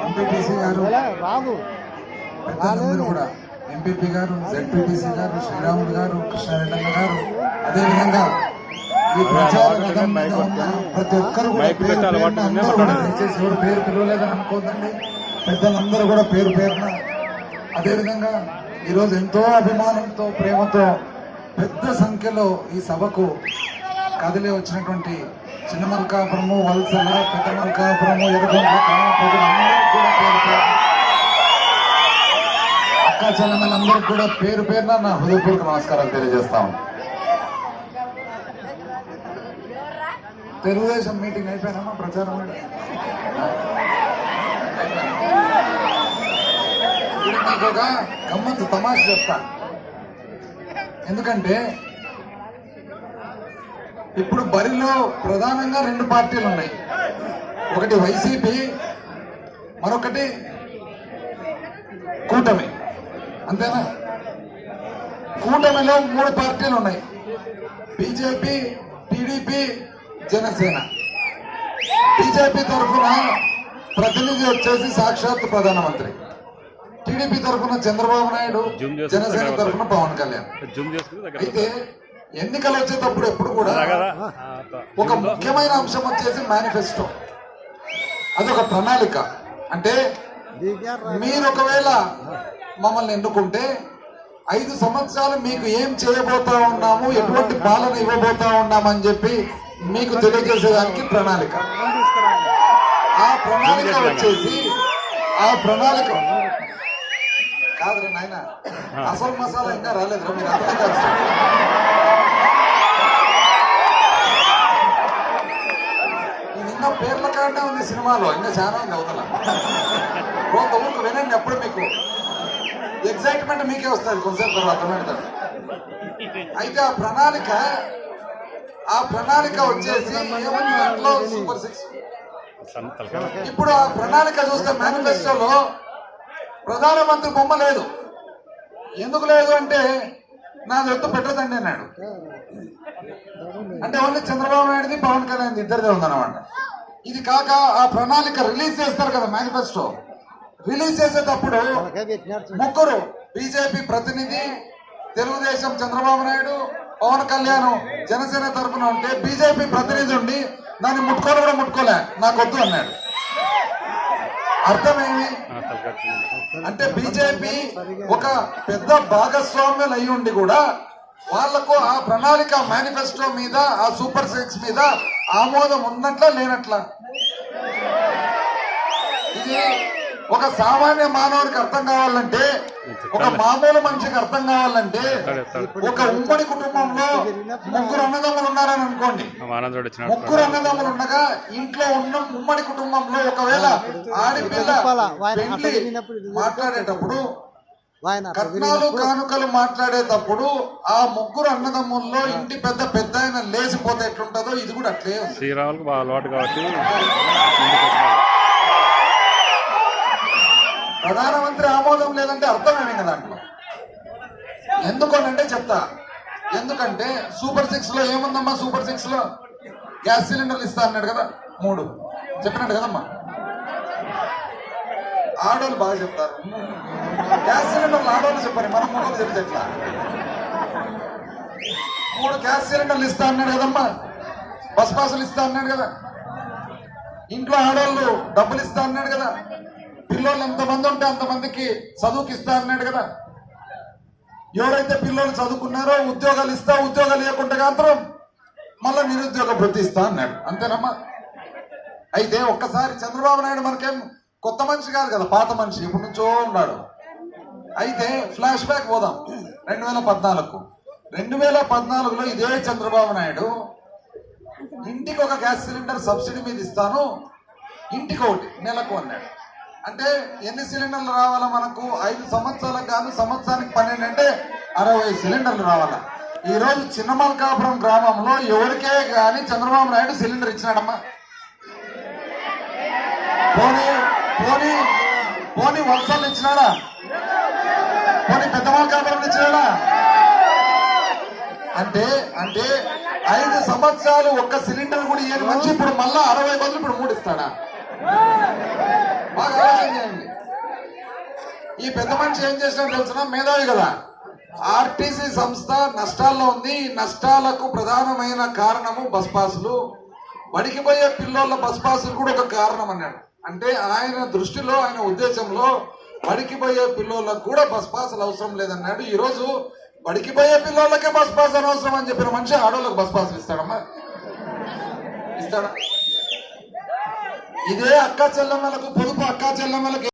MPTC గారు పెద్దలందరూ కూడా ఎంపీపీ గారు, జెడ్పీటీసీ గారు, శ్రీరాములు గారు, కృష్ణారెడ్డి గారు, అదేవిధంగా ఈ ప్రచార రథం మీద ఉన్న ప్రతి ఒక్కరు కూడా దయచేసి ఎవరు పేరు పిలవలేదని అనుకోదండి. పెద్దలందరూ కూడా పేరు పేరున, అదేవిధంగా ఈరోజు ఎంతో అభిమానంతో ప్రేమతో పెద్ద సంఖ్యలో ఈ సభకు కదిలి వచ్చినటువంటి చిన్నమల్కాపురము, వలసల, పెద్ద మల్కాపురము, ఎర్రగొండ గ్రామ ప్రజలందరికీ కూడా పేరు పేరు, అక్కా చెల్లెమ్మలందరికీ కూడా పేరు పేరున నా హృదయపూర్వక నమస్కారాలు తెలియజేస్తాం. తెలుగుదేశం మీటింగ్ అయిపోయినామా? ప్రచారం మీకు ఒక గమ్మత్తు తమాష చెప్తా. ఎందుకంటే ఇప్పుడు బరిలో ప్రధానంగా రెండు పార్టీలు ఉన్నాయి. ఒకటి వైసీపీ, మరొకటి కూటమి. అంతేనా? కూటమిలో మూడు పార్టీలు ఉన్నాయి: బీజేపీ, టీడీపీ, జనసేన. బీజేపీ తరఫున ప్రతినిధి వచ్చేసి సాక్షాత్ ప్రధానమంత్రి, టీడీపీ తరఫున చంద్రబాబు నాయుడు, జనసేన తరఫున పవన్ కళ్యాణ్. అయితే ఎన్నికలు వచ్చేటప్పుడు ఎప్పుడు కూడా ఒక ముఖ్యమైన అంశం వచ్చేసి మేనిఫెస్టో. అదొక ప్రణాళిక. అంటే మీరు ఒకవేళ మమ్మల్ని ఎన్నుకుంటే 5 సంవత్సరాలు మీకు ఏం చేయబోతా ఉన్నాము, ఎటువంటి పాలన ఇవ్వబోతా ఉన్నామని చెప్పి మీకు తెలియజేసేదానికి ప్రణాళిక. ఆ ప్రణాళిక వచ్చేసి ప్రణాళిక కాదురా నాయన, అసలు మసాలా ఇంకా రాలేదు. మీరు అర్థం కాదు. ఇంకా పేర్ల కాడనే ఉంది సినిమాలో, ఇంకా చాలా ఉంది అవతల. కొంత ఊరికి వినండి, అప్పుడు మీకు ఎగ్జైట్మెంట్ మీకే వస్తుంది కొంతసేపు తర్వాత అర్థమవుతుంది. అయితే ఆ ప్రణాళిక వచ్చేసి దాంట్లో సూపర్ 6. ఇప్పుడు ఆ ప్రణాళిక చూస్తే మేనిఫెస్టోలో ప్రధానమంత్రి బొమ్మ లేదు. ఎందుకు లేదు అంటే నాది ఎత్తు పెట్టదండి అన్నాడు. అంటే ఓన్లీ చంద్రబాబు నాయుడుది, పవన్ కళ్యాణ్ ఇద్దరిదే ఉందన్నమాట. ఇది కాక ఆ ప్రణాళిక రిలీజ్ చేస్తారు కదా, మేనిఫెస్టో రిలీజ్ చేసేటప్పుడు ముగ్గురు బీజేపీ ప్రతినిధి, తెలుగుదేశం చంద్రబాబు నాయుడు, పవన్ కళ్యాణ్ జనసేన తరఫున ఉంటే బీజేపీ ప్రతినిధి ఉండి దాన్ని ముట్టుకోని కూడా ముట్టుకోలే, నాకు వద్దు అన్నాడు. అర్థమేమి అంటే బీజేపీ ఒక పెద్ద భాగస్వామ్యులు అయి ఉండి కూడా వాళ్లకు ఆ ప్రణాళిక మేనిఫెస్టో మీద, ఆ సూపర్ 6 మీద ఆమోదం ఉన్నట్లా లేనట్లా? ఇది ఒక సామాన్య మానవుడికి అర్థం కావాలంటే, ఒక మామూలు మనిషికి అర్థం కావాలంటే, ఒక ఉమ్మడి కుటుంబంలో ముగ్గురు అన్నదమ్ములు ఉన్నారని అనుకోండి. ముగ్గురు అన్నదమ్ములు ఉండగా ఇంట్లో ఉన్న ఉమ్మడి కుటుంబంలో ఒకవేళ ఆడపిల్ల పెళ్లి మాట్లాడేటప్పుడు, కట్నాలు కానుకలు మాట్లాడేటప్పుడు ఆ ముగ్గురు అన్నదమ్ముల్లో ఇంటి పెద్ద ఆయన లేచిపోతే ఎట్లుంటుందో ఇది కూడా అట్లే. శ్రీరాములకు బాగా అలవాటు కాబట్టి ప్రధానమంత్రి ఆమోదం లేదంటే అర్థమేమి కదా దాంట్లో. ఎందుకనంటే చెప్తా. ఎందుకంటే సూపర్ 6 లో ఏముందమ్మా? సూపర్ 6 లో గ్యాస్ సిలిండర్లు ఇస్తా అన్నాడు కదా, 3 చెప్పినట్టు కదమ్మా. ఆడోళ్ళు బాగా చెప్తారు, గ్యాస్ సిలిండర్లు ఆడోళ్ళు చెప్పారు, మనం మూడోళ్ళు చెప్తే ఎట్లా? 3 గ్యాస్ సిలిండర్లు ఇస్తా అన్నాడు కదమ్మా, బస్ పాసులు ఇస్తా అన్నాడు కదా, ఇంట్లో ఆడోళ్ళు డబ్బులు ఇస్తా అన్నాడు కదా, పిల్లలు ఎంతమంది ఉంటే అంతమందికి చదువుకి ఇస్తా అన్నాడు కదా, ఎవరైతే పిల్లలు చదువుకున్నారో ఉద్యోగాలు ఇస్తా, ఉద్యోగాలు ఇవ్వకుండా మాత్రం మళ్ళా నిరుద్యోగ భృతి ఇస్తా అన్నాడు. అంతేనమ్మా? అయితే ఒక్కసారి చంద్రబాబు నాయుడు మనకేం కొత్త మనిషి కాదు కదా, పాత మనిషి, ఇప్పటి నుంచో ఉన్నాడు. అయితే ఫ్లాష్ బ్యాక్ పోదాం 2014. 2014లో ఇదే చంద్రబాబు నాయుడు ఇంటికి ఒక గ్యాస్ సిలిండర్ సబ్సిడీ మీద ఇస్తాను, ఇంటికి ఒకటి నెలకు అన్నాడు. అంటే ఎన్ని సిలిండర్లు రావాలా మనకు? 5 సంవత్సరాలకు కాదు, సంవత్సరానికి 12 అంటే 60 సిలిండర్లు రావాలా. ఈ రోజు చిన్నమల్కాపురం గ్రామంలో ఎవరికే కానీ చంద్రబాబు నాయుడు సిలిండర్ ఇచ్చినాడమ్మా? పోనీ వలసలు ఇచ్చినాడా? పోనీ పెద్ద మల్కాపురం ఇచ్చినాడా? అంటే 5 సంవత్సరాలు ఒక్క సిలిండర్ కూడా ఇయ్యని మంచి ఇప్పుడు మళ్ళా 60 బదులు ఇప్పుడు 3 ఇస్తాడా? బాగా ఆలోచన ఈ పెద్ద మనిషి ఏం చేసినా తెలిసిన మేధావి కదా. ఆర్టీసీ సంస్థ నష్టాల్లో ఉంది. ఈ నష్టాలకు ప్రధానమైన కారణము బస్ పాసులు. బడికి పోయే పిల్లోళ్ళ బస్ పాసులు కూడా ఒక కారణం అన్నాడు. అంటే ఆయన దృష్టిలో, ఆయన ఉద్దేశంలో బడికి పోయే పిల్లోళ్ళకు కూడా బస్ పాసులు అవసరం లేదన్నాడు. ఈ రోజు బడికి పోయే పిల్లోళ్ళకే బస్ పాస్ అనవసరం అని చెప్పిన మనిషి ఆడోళ్ళకి బస్ పాసులు ఇస్తాడమ్మా? ఇస్తాడా? ఇదే అక్క చెల్లెమ్మలకు, పొదుపు అక్క చెల్లెమ్మలకు